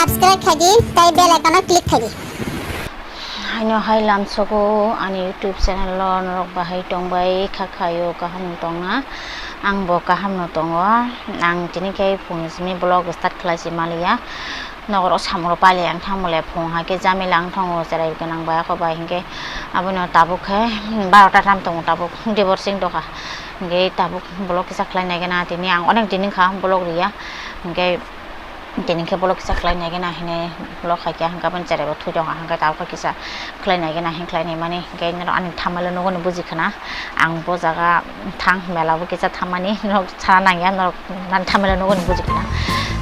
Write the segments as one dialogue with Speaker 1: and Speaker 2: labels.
Speaker 1: Subscribe থাকি তাই bell আইকনে ক্লিক থাকি
Speaker 2: haino hailam sogo ani youtube channel lo norok bahai tongbai khakhayo kaham tonga ang bo kaham no tongo ang tini kai phungsmi blog start khlasi malia nogoro samro pali ang thangmole phung ha ke jamilang thango cherai ganang ba ko ba hinge abono tabuk he 12 ta tam tong tabuk divorcing doka nge tabuk blog kisa khlai na gena tini ang onek tini kha blog ria nge tini ke blog kisa khlai na gena hine blog kha kya hanga ban cherai ba thu jong hanga taw kha kisa khlai na gena hin khlai ni mani nge no ani thamalo no no buji khana ang bo jaga thang mela bo kisa thamani no chana na ya no nan thamalo no no buji khana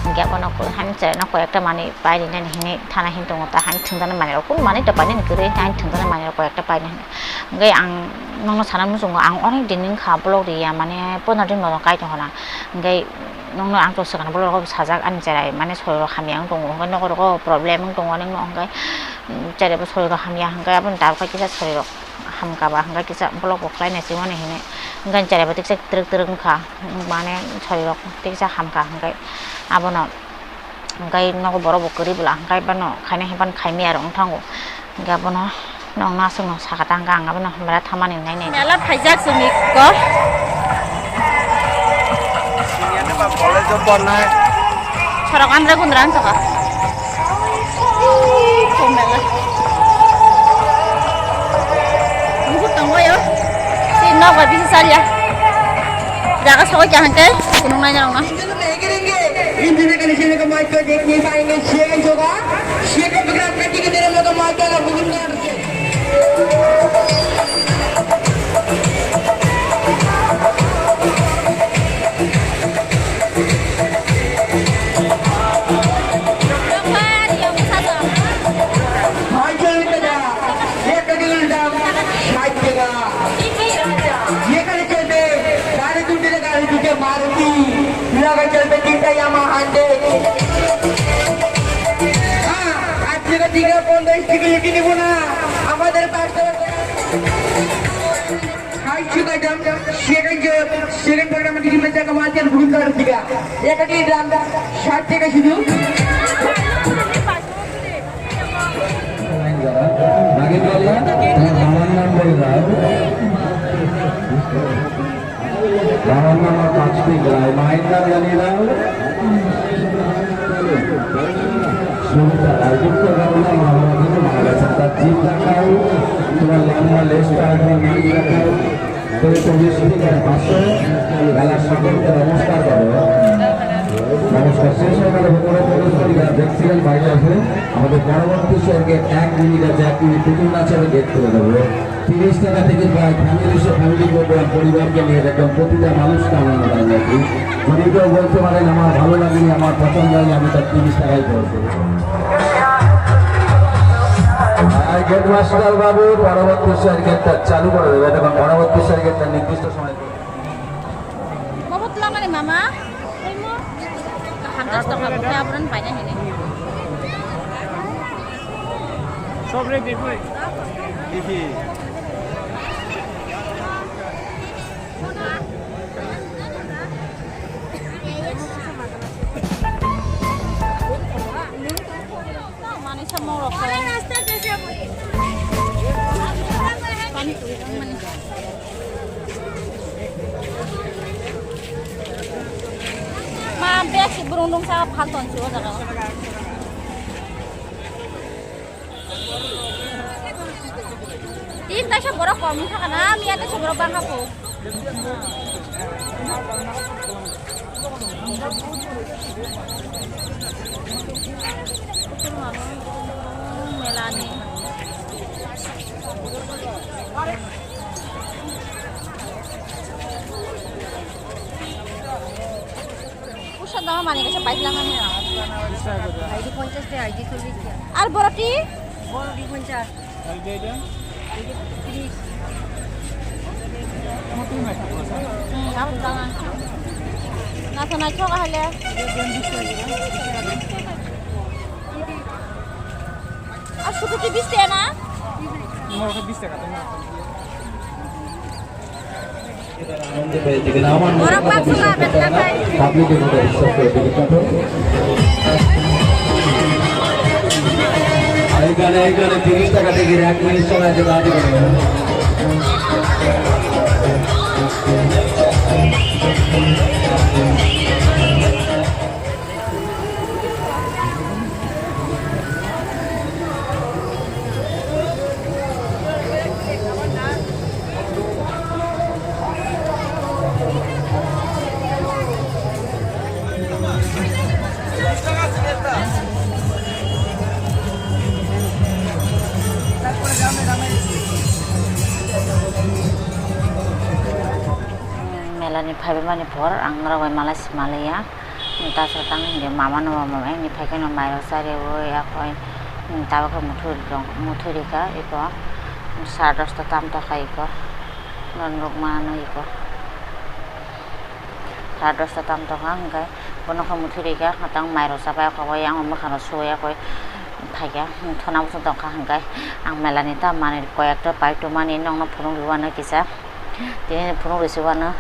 Speaker 2: nge abono ko han cherai na ko ekta mani pai ni na hine thana hin tong ta han thungdana mani ro kun mani to pani kure han thungdana mani ro ko ekta pai ni nge ang nong sana mu jong ang onek din kha blog ri ya mane pona din mo kai to hona nge nong ang to sakan blog ko sajak an cherai mane soiro khami ang tong nge no ko problem ang tong neng no nge cherai bo soiro khami ang ga abon ta ka kisa soiro ham ka ba hanga kisa blog ko klai na si mane hine ngan cherai bo tik truk truk kha mane soiro tik sa ham ka nge abono ngai no ko boro bo kari bula ngai bano khaine heban khaimi ar ong thango ngai abono nong na sung sakatang gang abono mera thamani nai nei
Speaker 3: mela phaijak sumi ko
Speaker 4: siniane ba college bon nai
Speaker 3: sorok andre kundrang saka ko mela ngu tanggo yo sinno ko bisa salia jaga sogo jahan ke kunung nai nang na
Speaker 5: India के निशाने का mic को देखने पाएंगे शेख होगा शेख को बिना कटी के तेरे लोग माइक का बुजुर्ग मारुति लगा चलते तीनटा यामाहा আজকে দিকে 50 থেকে লিখে নিব না আমাদের পাশে হাই চুকা দাম সেকেন্ড প্রোগ্রাম টিভি में कमाते हैं भूल कर दिया एक की दाम 60 টাকা শুধু
Speaker 6: आगे बोलना আমার নাম বল দাও আমার নাম আর 5 দিন রায় মায়ের নাম জানিয়ে দাও सुनता आयुक्त करना हमारा दिन हमारा सत्ता जीत रखा है तुम्हारा लंबा लिस्ट आदमी नहीं रखा है तो ये विश्व के पास गाला सकल के नमस्कार करो नमस्कार শেষ হয়ে গেল বড় বড় সরিয়া দেখছিলেন বাইরে আছে আমাদের পরবর্তী সরকে 1 মিনিট আছে 1 মিনিট পুতুল নাচের গেট করে দেবো 30 টাকা থেকে প্রায় ফ্যামিলি পরিবারকে নিয়ে একদম প্রতিটা মানুষকে আনন্দ দেয় যদি কেউ বলতে পারেন আমার ভালো লাগেনি আমার পছন্দ হয়নি আমি তার 30 টাকাই করবো গেট মাস্টার বাবু পরবর্তী সর গেটটা চালু করে দেবে এবং পরবর্তী সর গেটটা নির্দিষ্ট সময়
Speaker 3: বহুত লাগানি মামা কইমো 50 টাকা বকে আপন পাইনা হেনে
Speaker 4: সব রে দেখো দেখি
Speaker 3: মানে সমো রকম রাস্তা कैसे পানি মানে মা bake burung sa phalton si o jaga তিনটা সব বড় কম থাকা না আমি এত সব বড় বানাবো মেলানি উষা দাম মানে কাছে পাইলাম আমি আইডি 50 টাকা আইডি 40 টাকা আর বড়টি 50
Speaker 4: আইডি এটা
Speaker 3: 30
Speaker 2: Kamu jangan. Nasa na choka hale. আর শুধু কি 20 টাকা না?
Speaker 4: আমার 20 টাকা তাই না?
Speaker 6: আনন্দ পেয়েছি কিনা আমার
Speaker 2: বড় পাঁচলা বেটা খাই।
Speaker 6: পাবলিকের মধ্যে বিশ্বাস করে দিতে এইখানে 30 টাকা থেকে 1 মিনিট সময় দিতে হবে
Speaker 2: melani phabe mani por angra wai malas malaya ta sa tang de mama no mama ni phai kana mai ro sare wo ya khoi ta ba ko muthuri ka iko sardas ta tam ta khai ko non rok ma no iko sardas ta tam ta hang kai bono ko muthuri ka hatang mai ro sa ba ko yang ma khana so ya koi phai ka thona bu ta hang kai ang melani ta mani ko ekta pai to mani nong na phurung ruwana kisa tini phurung resiwana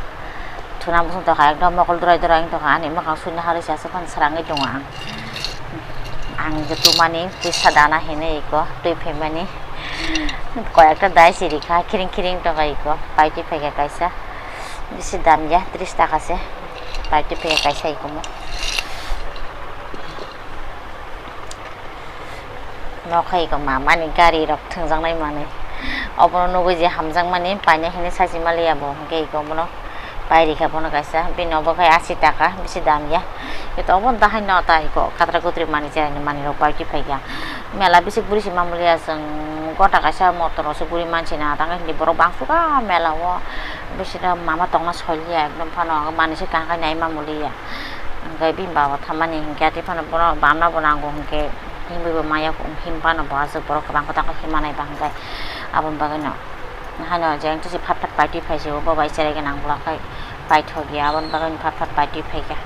Speaker 2: thuna busung to kayak dom mokol drai to kan ini makang sunya hari siasa kan serangi dong ang gitu mani bisa dana hene iko tui pemani koyak ta dai siri ka kiring to ka iko paiti pega kaisa bisi dam ya 30 taka se paiti pega kaisa iko mo no khai ko mama ni gari rok thungjang nai mani obono nugo je hamjang mani paina hene saji malia bo ke iko mo Pairi ka pono kaisa bin obo kai 80 taka bisi dam ya itu obon dahan no ta iko katra kutri mani jara ni mani ro paiti pega mela bisi buri si mamulia sang kota kaisa motor so buri manchi na tanga ni boro bang suka mela wo bisi da mama tongna solia ekdom phano mani si ka nai mamulia ngai bin bawa thamani hingka ti phano bono bamna bonango hingke himbe maya himpa no ba so boro ka bang kota ka himanai bang kai abon bagano hano jeng tu si phat party phai se bo bai sere ke nang bla kai pai tho gya bon bagan phat party phai ka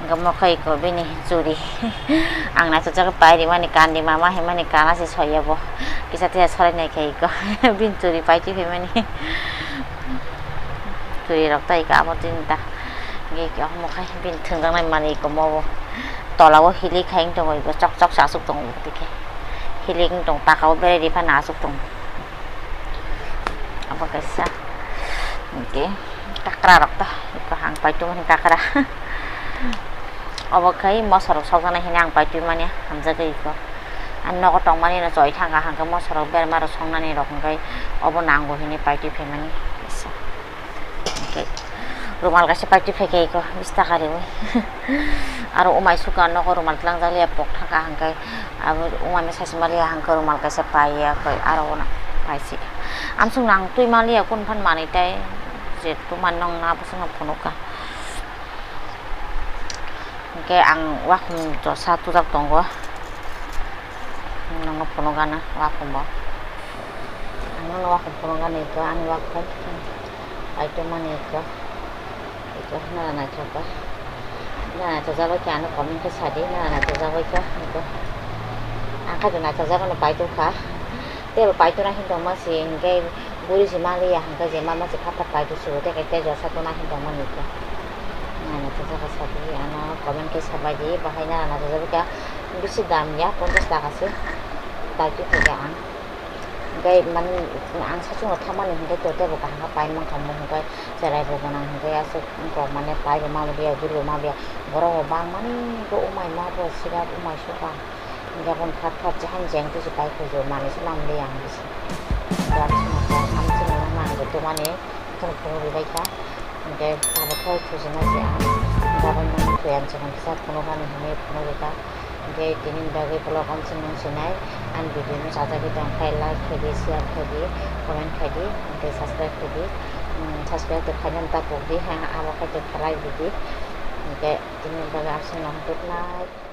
Speaker 2: ngam khai ko bini churi ang na cha pai ri mani kan di mama he mani kana se soya bo kisa te sore nai khai ko bin churi party phai mani churi rok tai ka mo tin ta ge ka mo khai bin thung dang nai mani ko mo to la wo hili khaing to go chok sa suk tong ti ke hiling tong ta ka be ri pha na suk tong apa kaisa oke kakra rakta iko hang paitu mani kakra obo kai mosarok sogana hinang paitu mani hamja kai iko anno ko tong mani na choi thanga hang ka mosarok ber maro songnani rok kai obo nango hini paitu phemani isa oke rumal ka se paitu pheke iko bista kare oi aro umai suka no ko rumal tlang jale pok thanga hang kai abo umai me sasi mali hang ka rumal ka se paiya kai aro na paisi amsung nang tui mali akun phan mani tai je tu manong na pusung phunuka ke ang wa khum to satu tak tonggo nang phunuka na wa khum bo ang wa khum phunuka ni ko ang wa khum ai to mani ko ito na chapa na to jawa kya no komen ke sadi na to jawa ka ko angka na to jawa no pai to kha te pai to na hin to ma si nge buri si mali ya hangka je mama si phat pai to su te ke te jo sa to na hin to ma ni ko na to jawa sadi ana komen ke sabaji bahai na to jawa ka bisi dam ya 50 taka se tai ki pega ang ngai man ang sa chung thama ni hingke to te bo ka hangka pai mang kham mo hingke jarai bo nang hingke asu ko mane pai ma mo dia buru ma bia boro bang mani ko umai ma bo sira umai su ba Gabon phat jahan jeng tu supaya kujo manis mamle yang bis. Dan semua am semua mang itu mane tong tong ribai ka. Nge pada kau tu semua dia. Gabon mang tu yang jangan kisah penuhan ini penuh ka. Nge tinin bagi pelokan senang senai an video ni saja kita like kedi share kedi komen kedi nge subscribe kedi subscribe tu kalian tak boleh hang awak tu like kedi. Nge tinin bagi asin long good night.